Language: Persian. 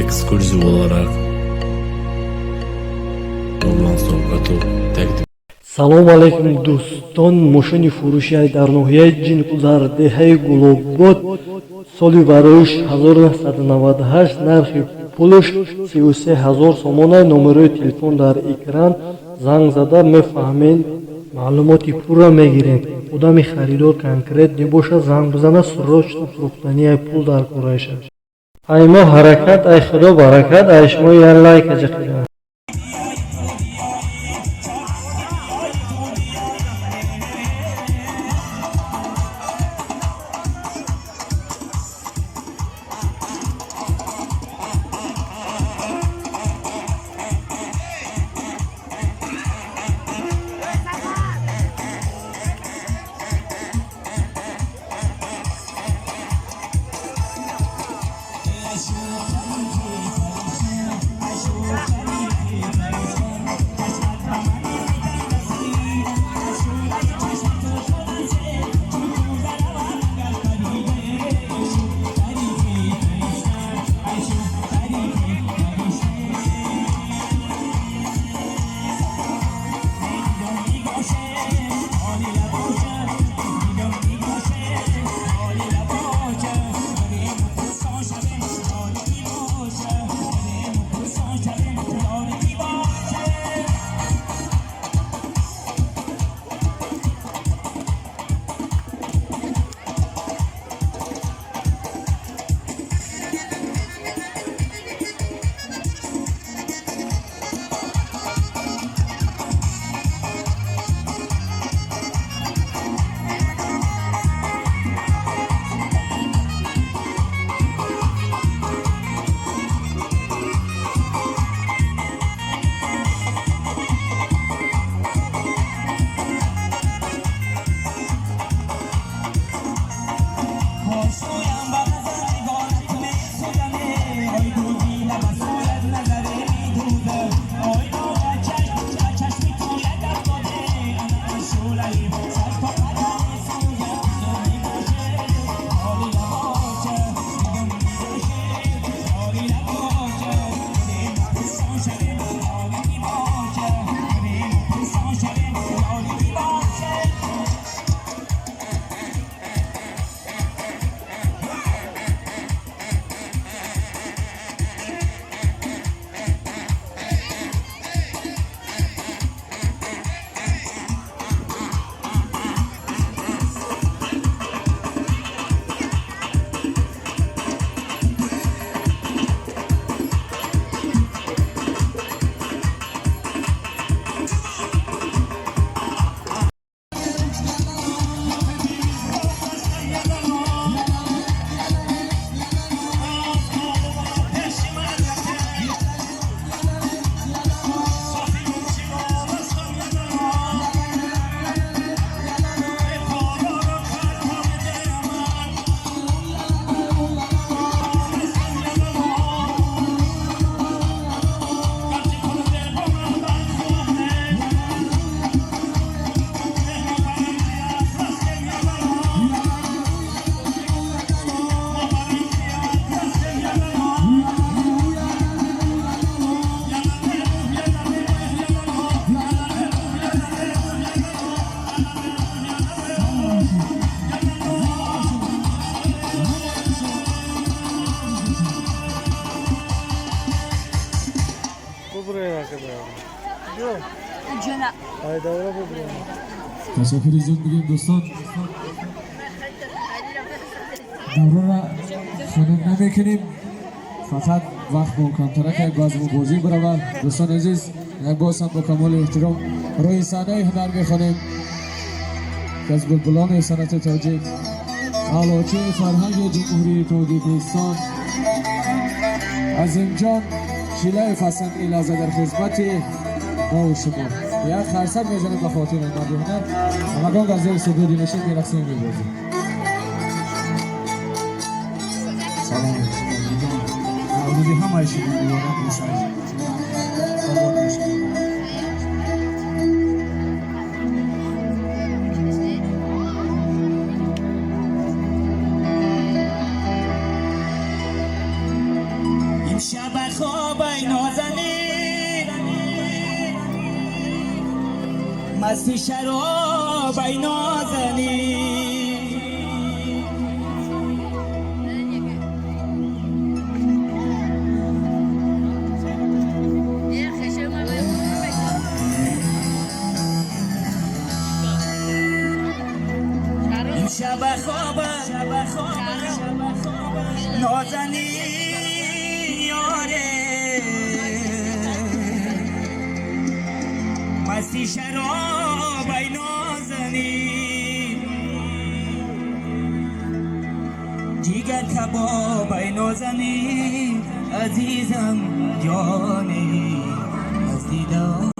ekskluziv olarak Nurlan Sovqatov taqdim. Салом алейкум дӯстон. Мошини фурӯши дар ноҳияи Ҷинку дар деҳаи Гулобод соли бароиш 1998 нархи пулаш 33 000 сомона. Номерои телефон дар экран, занг зада мефаҳмед, маълумоти пурра мегиред. Одами харидор конкрет мебошад, занг бизана, срочно фурӯхтании пул дар кораша. Ай мо ҳаракат, ай худо баракат, ай шумо ян лайк аҷақида. تشکر زیاد میگیم دوستان. دوره را خانم نمیکنیم، فقط وقت با کمتره که گازمون بازی برود. دوستان عزیز یک باز هم با کمال احترام روی صحنه هنر میخوانیم که از بلبلان صنعت تاجیک علاچه فرهنگ جمهوری تاجیکستان عظیم جان شیله فسن ایلازه در خدمت ما و شما یک خرسر میزنیم به خاطر مرد هنر. همگان غزل سبودی نشین میرقصیم میبازیم. سلام اولوی همه شما میوانم بوشایی آباد باشید. امشب خوابای نازنی مستی شرابای نازنی شب خواب نازنی یاره مستی شرابای نازنی جیگر کبابای نازنی عزیزم جانی از دیدار